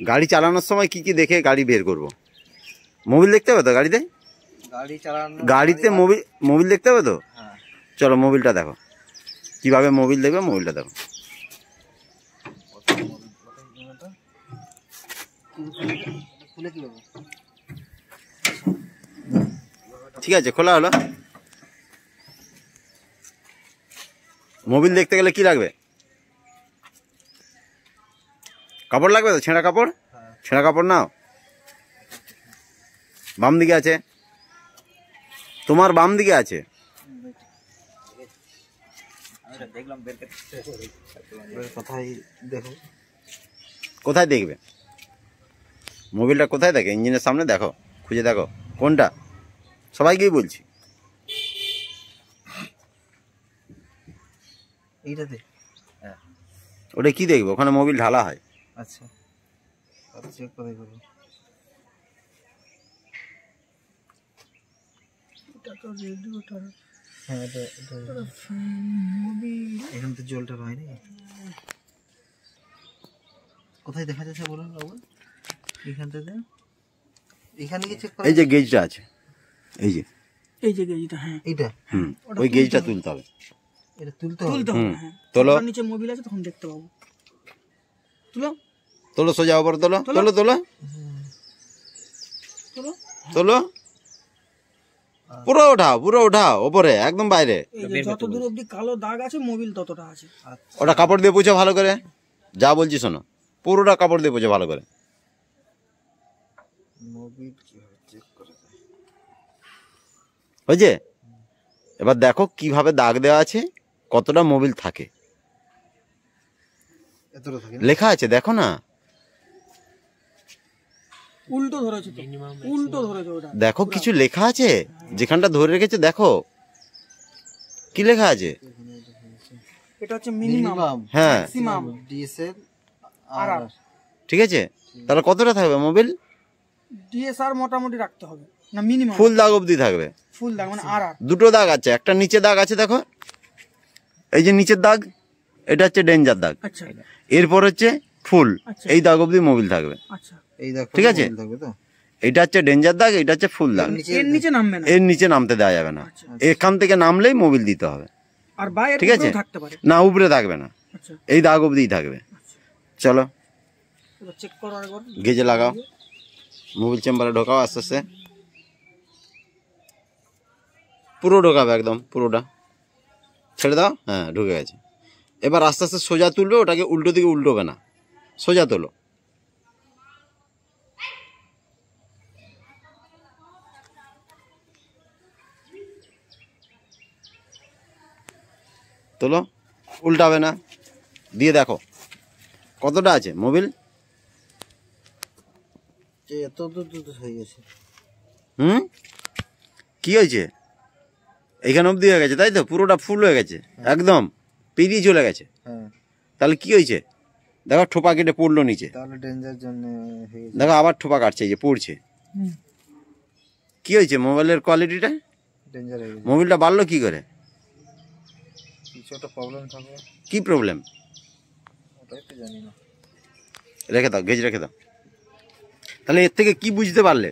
গাড়ি চালানোর সময় কি কি দেখে গাড়ি বের করব? মোবিল দেখতে হবে তো গাড়িতে? গাড়িতে মোবিল দেখতে হবে তো? চলো মোবিলটা দেখো, কিভাবে মোবিল দেখবে মোবিলটা দেখো। ঠিক আছে, খোলা হলো। মোবিল দেখতে গেলে কি লাগবে? কাপড় লাগবে তো, ছেঁড়া কাপড়। ছেঁড়া কাপড় নাও, বাম দিকে আছে, তোমার বাম দিকে আছে। কোথায় দেখবে মোবিলটা? কোথায় দেখে? ইঞ্জিনের সামনে দেখো, খুঁজে দেখো কোনটা। সবাইকেই বলছি। ওটা কি দেখবে? ওখানে মোবিল ঢালা হয়। আচ্ছা, চেক করে করব। এটা তো রেডিওটার। হ্যাঁ, এটা মোবিল। এখান থেকে জলটা বাইরে। কোথায় দেখা যাচ্ছে বলুন বাবু? এখান থেকে এখানে কি চেক করে? এই যে গেজটা আছে, এই যে গেজটা। হ্যাঁ, এটা। ওই গেজটা তুলতে হবে। এটা তুলতে হবে। হ্যাঁ, তোলো। নিচে মোবিল আছে, তখন দেখতে পাবো। তুলো, তোলো, সোজা উপর তোলো, তোলো, তোলো, তুলো, তোলো, পুরো ওঠাও, পুরো ওঠাও ওপরে, একদম বাইরে। যত দূর অবধি কালো দাগ আছে মোবিল ততটা আছে। ওটা কাপড় দিয়ে পুছো ভালো করে। যা বলছি শোনো, পুরোটা কাপড় দিয়ে পুছো ভালো করে। মোবিল কিভাবে চেক করা যায়? বুঝছে? এবার দেখো কিভাবে দাগ দেওয়া আছে, কতটা মোবিল থাকে। এতটা থাকে, লেখা আছে দেখো না। উল্টো ধরেছে তো, উল্টো ধরেছে ওটা। দেখো কিছু লেখা আছে, যেখানটা ধরে রেখেছে দেখো কি লেখা আছে। এটা হচ্ছে মিনিমাম। হ্যাঁ, ম্যাক্সিমাম ডিএসএল আর। ঠিক আছে, তাহলে কতটা থাকবে মোবিল? ডিএসআর মোটামুটি রাখতে হবে না, মিনিমাম ফুল দাগ অবধি থাকবে। ফুল দাগ মানে আর দুটো দাগ আছে, একটা নিচে দাগ আছে দেখো, এই যে নিচের দাগ, এটা হচ্ছে ডেঞ্জার দাগ। আচ্ছা, এরপর হচ্ছে ফুল, এই দাগ অবধি মোবিল থাকবে। আচ্ছা, এই দাগ ঠিক আছে, এটা হচ্ছে ডেঞ্জার দাগ, এটা হচ্ছে ফুল দাগ। এর নিচে নামবে না, এর নিচে নামতে দেওয়া যাবে না। এখান থেকে নামলেই মোবিল দিতে হবে। আর বাইরে ঠিক আছে, থাকতে পারে না উপরে থাকবে না, এই দাগ অবধিই থাকবে। চলো চেক করো, আরেকবার গেজে লাগাও, মোবিল চেম্বারে ঢোকাও আস্তে আস্তে, পুরো ঢোকাবে একদম পুরোটা। ছেড়ে দাও, হ্যাঁ ঢুকে গেছে। এবার আস্তে আস্তে সোজা তুলবে, ওটাকে উল্টো দিকে উল্টোবে না, সোজা তোলো। তোলো, উল্টাবে না, দিয়ে দেখো কতটা আছে মোবিল। এত দূর হয়ে গেছে। কি হয়েছে? এইখানে অবধি হয়ে গেছে তাই তো, পুরোটা ফুল হয়ে গেছে, একদম পেরিয়ে চলে গেছে। তাহলে কি হয়েছে দেখো, ঠোপা কেটে পড়লো নিচে। তাহলে ডেঞ্জার জন্য দেখো আবার ঠোপা কাটছে, এই যে পড়ছে। কি হয়েছে মোবাইলের কোয়ালিটিটা? ডেঞ্জার হয়ে গেছে। মোবিলটা বাড়লো কি করে? কিছু একটা প্রবলেম থাকবে। কি প্রবলেম ওটাই তো জানি না। রেখে দাও, গেজ রেখে দাও। তাহলে এর থেকে কি বুঝতে পারলে?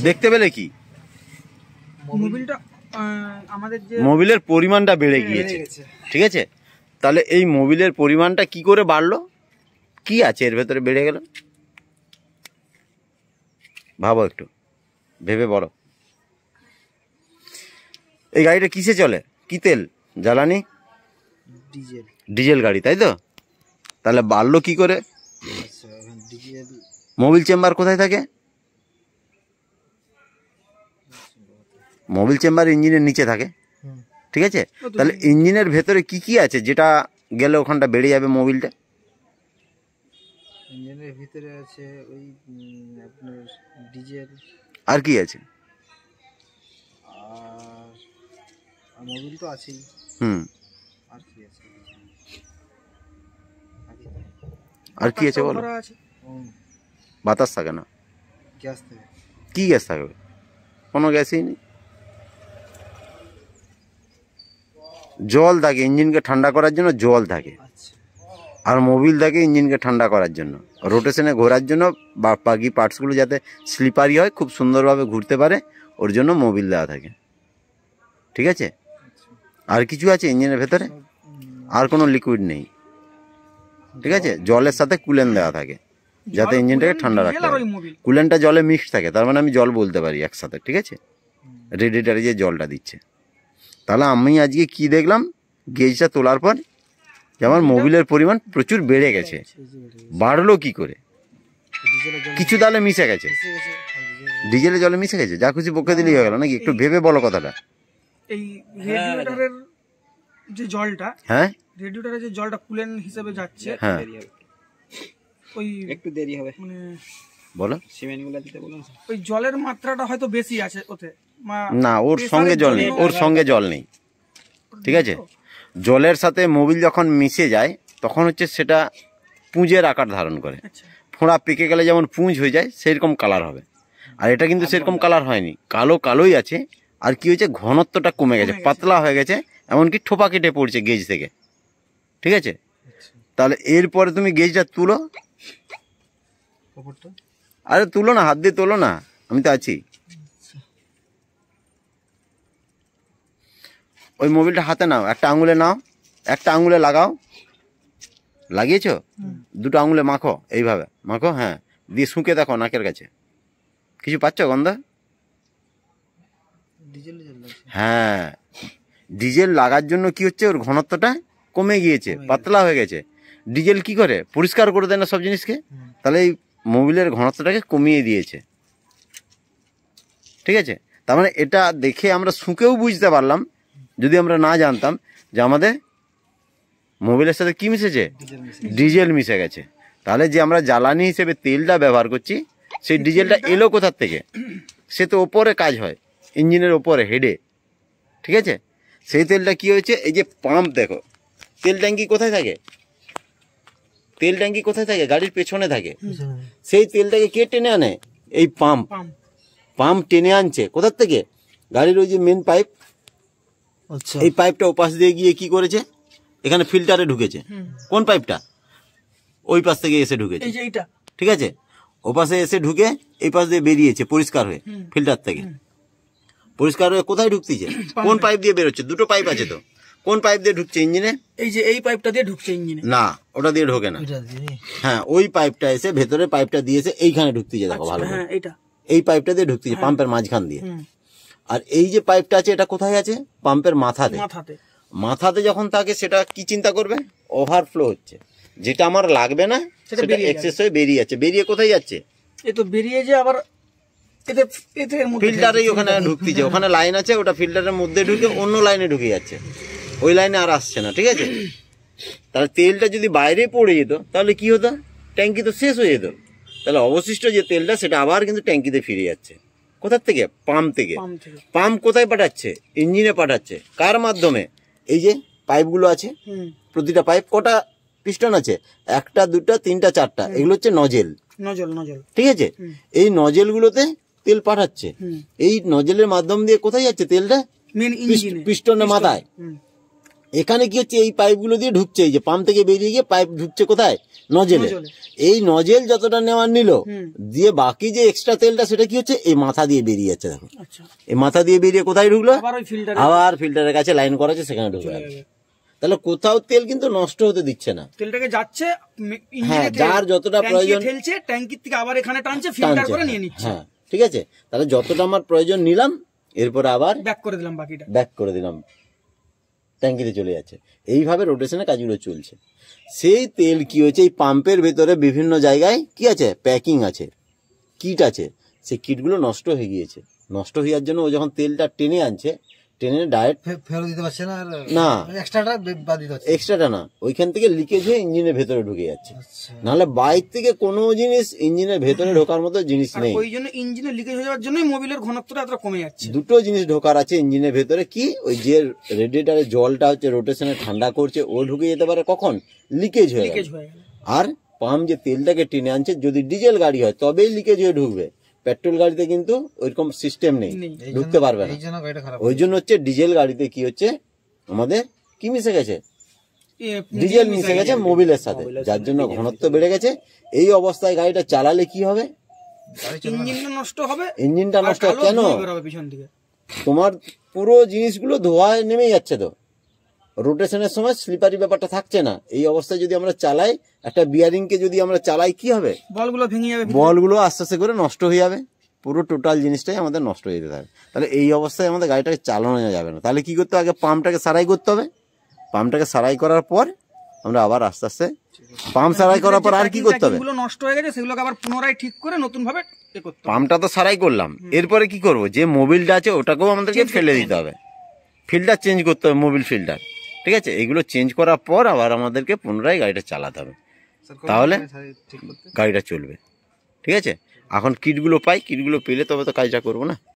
দেখতে পেলে কি? মোবিলটা আমাদের যে মোবিলের পরিমাণটা বেড়ে গিয়েছে। ঠিক আছে, তাহলে এই মোবিলের পরিমাণটা কি করে বাড়লো? কি আছে এর ভেতরে বেড়ে গেল? ভাবো একটু, ভেবে বলো। এই গাড়িটা কিসে চলে? কি তেল? জ্বালানি? ডিজেল। ডিজেল গাড়ি তাই তো, তাহলে বাড়লো কি করে? মোবিল চেম্বার কোথায় থাকে? মোবিল চেম্বার ইঞ্জিনের নিচে থাকে। ঠিক আছে, তাহলে ইঞ্জিনের ভেতরে কি কি আছে যেটা গেলে ওখানটা বেড়ে যাবে মোবিলটা? ইঞ্জিনের ভিতরে আছে ওই আপনার ডিজেল। আর কি আছে? আর মোবিল তো আছেই। আর কি আছে? আর কি আছে বলো? বাতাস থাকে না। গ্যাস থাকে। কি গ্যাস থাকবে? কোনো গ্যাসই নেই। জল থাকে, ইঞ্জিনকে ঠান্ডা করার জন্য জল থাকে। আর মোবিল থাকে ইঞ্জিনকে ঠান্ডা করার জন্য, রোটেশনে ঘোরার জন্য, বা বাকি পার্টসগুলো যাতে স্লিপারি হয়, খুব সুন্দরভাবে ঘুরতে পারে, ওর জন্য মোবিল দেওয়া থাকে। ঠিক আছে, আর কিছু আছে ইঞ্জিনের ভেতরে? আর কোনো লিকুইড নেই। ঠিক আছে, জলের সাথে কুলেন্ট দেওয়া থাকে যাতে ইঞ্জিনটাকে ঠান্ডা রাখতে পারে। কুলেন্টটা জলে মিক্সড থাকে, তার মানে আমি জল বলতে পারি একসাথে। ঠিক আছে, রেডিয়েটারে যে জলটা দিচ্ছে। তাহলে আমি আজকে কি দেখলাম, গেজটা তোলার পর যে আমার মোবিলের পরিমাণ প্রচুর বেড়ে গেছে। বাড়লো কি করে? কিছু তাহলে মিশে গেছে, ডিজেলে জলে মিশে গেছে। যা খুশি পক্ষে দিলেই হয়ে গেল নাকি? একটু ভেবে বলো কথাটা। এই রেডিয়েটরের যে জলটা, হ্যাঁ, রেডিয়েটরে যে জলটা কুলেন্ট হিসেবে যাচ্ছে, হ্যাঁ, ওই একটু দেরি হবে। মানে বলো। সিমেন্টগুলো দিতে বলুন। ওই জলের মাত্রাটা হয়তো বেশি আছে ওতে, না, ওর সঙ্গে জল নেই, ওর সঙ্গে জল নেই। ঠিক আছে, জলের সাথে মোবিল যখন মিশে যায় তখন হচ্ছে সেটা পুঁজের আকার ধারণ করে। ফোঁড়া পেকে গেলে যেমন পুঁজ হয়ে যায়, সেরকম কালার হবে। আর এটা কিন্তু সেরকম কালার হয়নি, কালো কালোই আছে। আর কি হয়েছে, ঘনত্বটা কমে গেছে, পাতলা হয়ে গেছে, এমনকি ঠোপা কেটে পড়ছে গেজ থেকে। ঠিক আছে, তাহলে এরপরে তুমি গেজটা তুলো। আরে তুলো না, হাত দিয়ে তোলো না, আমি তো আছি। ওই মোবিলটা হাতে নাও, একটা আঙুলে নাও, একটা আঙুলে লাগাও। লাগিয়েছো? দুটো আঙুলে মাখো, এইভাবে মাখো। হ্যাঁ, দিয়ে শুঁকে দেখো নাকের কাছে, কিছু পাচ্ছ গন্ধ? হ্যাঁ, ডিজেল লাগার জন্য কি হচ্ছে, ওর ঘনত্বটা কমে গিয়েছে, পাতলা হয়ে গেছে। ডিজেল কি করে, পরিষ্কার করে দেয় না সব জিনিসকে, তাহলে এই মোবিলের ঘনত্বটাকে কমিয়ে দিয়েছে। ঠিক আছে, তার মানে এটা দেখে আমরা শুঁকেও বুঝতে পারলাম, যদি আমরা না জানতাম যে আমাদের মোবিলের সাথে কি মিশেছে, ডিজেল মিশে গেছে। তাহলে যে আমরা জ্বালানি হিসেবে তেলটা ব্যবহার করছি, সেই ডিজেলটা এলো কোথার থেকে? সে তো ওপরে কাজ হয়, ইঞ্জিনের ওপরে, হেডে। ঠিক আছে, সেই তেলটা কি হয়েছে, এই যে পাম্প দেখো, তেল ট্যাঙ্কি কোথায় থাকে? তেল ট্যাঙ্কি কোথায় থাকে? গাড়ির পেছনে থাকে। সেই তেলটাকে কে টেনে আনে? এই পাম্প। পাম্প টেনে আনছে কোথার থেকে? গাড়ির ওই যে মেন পাইপ, এই পাইপটা ওপাশ দিয়ে গিয়ে কি করেছে, এখানে ফিল্টারে ঢুকেছে। কোন পাইপটা? ওই পাশ থেকে এসে ঢুকেছে। ঠিক আছে, ওপাশে এসে ঢুকে এই পাশ দিয়ে বেরিয়েছে পরিষ্কার হয়ে, ফিল্টার থেকে পরিষ্কার হয়ে কোথায় ঢুকতেছে? কোন পাইপ দিয়ে বেরোচ্ছে? দুটো পাইপ আছে তো, কোন পাইপ দিয়ে ঢুকছে ইঞ্জিনে? এই যে এই পাইপটা দিয়ে ঢুকছে ইঞ্জিনে। না, ওটা দিয়ে ঢোকে না। হ্যাঁ, ওই পাইপটা এসে ভেতরে পাইপটা দিয়েছে, এইখানে ঢুকতেছে। দেখো ভালো, এই পাইপটা দিয়ে ঢুকতেছে পাম্পের মাঝখান দিয়ে। আর এই যে পাইপটা আছে, এটা কোথায় আছে? পাম্পের মাথাতে। মাথাতে যখন থাকে, সেটা কি চিন্তা করবে? ওভারফ্লো হচ্ছে, যেটা আমার লাগবে না সেটা এক্সেস হয়ে বেরিয়ে যাচ্ছে। বেরিয়ে কোথায় যাচ্ছে? এই তো বেরিয়ে যে আবার ফিল্টারেই ওখানে ঢুকতেছে। ওখানে লাইন আছে, ওটা ফিল্টারের মধ্যে ঢুকে অন্য লাইনে ঢুকে যাচ্ছে, ওই লাইনে আর আসছে না। ঠিক আছে, তাহলে তেলটা যদি বাইরে পড়ে যেত তাহলে কি হতো? ট্যাঙ্কি তো শেষ হয়ে যেত। তাহলে অবশিষ্ট যে তেলটা, সেটা আবার কিন্তু ট্যাঙ্কিতে ফিরে যাচ্ছে। কোথার থেকে? পাম্প থেকে। পাম্প কোথায় পাঠাচ্ছে? ইঞ্জিনে পাঠাচ্ছে। কার মাধ্যমে? এই যে পাইপগুলো আছে, প্রতিটা পাইপ কটা পিস্টন আছে? একটা, দুটা, তিনটা, চারটা। এগুলো হচ্ছে নজেল। ঠিক আছে, এই নজেলগুলোতে তেল পাঠাচ্ছে। এই নজেলের মাধ্যম দিয়ে কোথায় যাচ্ছে তেলটা? পিস্টনের মাথায়। এখানে কি হচ্ছে, এই পাইপগুলো দিয়ে ঢুকছে। এই যে পাম্প থেকে বেরিয়ে গিয়ে পাইপ ঢুকছে কোথায়? নজেলে। এই নজেল যতটা নেওয়ার নিল, দিয়ে বাকি যে এক্সট্রা তেলটা, সেটা কি হচ্ছে, এই মাথা দিয়ে বেরিয়ে যাচ্ছে। দেখো, এই মাথা দিয়ে বেরিয়ে কোথায় ঢুকলো? আবার ফিল্টারের কাছে লাইন করা আছে, সেখানে ঢুকে গেল। তাহলে কোথাও তেল কিন্তু নষ্ট হতে দিচ্ছে না, তেলটাকে যাচ্ছে। হ্যাঁ, যার যতটা প্রয়োজন ঠেলছে, ট্যাঙ্কির থেকে আবার এখানে টানছে, ফিল্টার করে নিয়ে নিচ্ছে। হ্যাঁ, ঠিক আছে, তাহলে যতটা আমার প্রয়োজন নিলাম, এরপরে আবার ব্যাক করে দিলাম, বাকিটা ব্যাক করে দিলাম, ট্যাঙ্কিতে চলে যাচ্ছে। এইভাবে রোটেশনে কাজগুলো চলছে। সেই তেল কি হয়েছে, এই পাম্পের ভেতরে বিভিন্ন জায়গায় কি আছে, প্যাকিং আছে, কিট আছে। সেই কিটগুলো নষ্ট হয়ে গিয়েছে। নষ্ট হয়ে যাওয়ার জন্য ও যখন তেলটা টেনে আনছে, টেনে ডাইরেক্ট ফেরত দিতে পারছে না, না এক্সট্রাটা না, ওইখান থেকে লিকেজ হয়ে ইঞ্জিনের ভেতরে ঢুকে যাচ্ছে। নাহলে বাইরে থেকে কোনো জিনিস ইঞ্জিনের ভেতরে ঢোকার মতো জিনিস নেই। ওই জন্য ইঞ্জিনের লিকেজ হয়ে যাওয়ার জন্যই মোবিলের ঘনত্বটা এতটা কমে যাচ্ছে। দুটো জিনিস ঢোকার আছে ইঞ্জিনের ভেতরে, কি ওই যে রেডিয়েটারে জলটা হচ্ছে রোটেশনে ঠান্ডা করছে, ও ঢুকে যেতে পারে কখন? লিকেজ হয়ে গেল। আর পাম্প যে তেলটাকে টেনে আনছে, যদি ডিজেল গাড়ি হয় তবেই লিকেজ হয়ে ঢুকবে। পেট্রোল গাড়িতে কিন্তু ওইরকম সিস্টেম নেই, ঢুকতে পারবে না। ওই জন্য হচ্ছে ডিজেল গাড়িতে কি হচ্ছে, আমাদের কি মিশে গেছে, ডিজেল মিশে গেছে মোবিলের সাথে, যার জন্য ঘনত্ব বেড়ে গেছে। এই অবস্থায় গাড়িটা চালালে কি হবে? ইঞ্জিনটা নষ্ট হবে, ইঞ্জিনটা আর নষ্ট কালো কেন? ধোঁয়া বেরোবে পিছন থেকে। তোমার পুরো জিনিসগুলো ধোঁয়ায় নেমে যাচ্ছে, তো রোটেশনের সময় স্লিপারি ব্যাপারটা থাকছে না। এই অবস্থায় যদি আমরা চালাই, একটা বিয়ারিংকে যদি আমরা চালাই, কি হবে? বলগুলো ভেঙে যাবে, বলগুলো আস্তে আস্তে করে নষ্ট হয়ে যাবে, পুরো টোটাল জিনিসটাই আমাদের নষ্ট হয়ে যেতে হবে। তাহলে এই অবস্থায় আমাদের গাড়িটাকে চালানো যাবে না। তাহলে কি করতে হবে? আগে পাম্পটাকে সারাই করতে হবে। পাম্পটাকে সারাই করার পর আমরা আবার আস্তে আস্তে পাম্প সারাই করার পর আর কি করতে হবে? যেগুলো নষ্ট হয়ে গেছে সেগুলোকে আবার পুনরায় ঠিক করে নতুন ভাবে করতে হবে। পাম্পটা তো সারাই করলাম, এরপরে কি করব? যে মোবিলটা আছে ওটাকেও আমাদেরকে ফেলে দিতে হবে, ফিল্টার চেঞ্জ করতে হবে, মোবিল ফিল্টার। ঠিক আছে, এগুলো চেঞ্জ করার পর আবার আমাদেরকে পুনরায় গাড়িটা চালাতে হবে, তাহলে গাড়িটা চলবে। ঠিক আছে, এখন কিটগুলো পাই, কিটগুলো পেলে তবে তো কাজটা করবো না।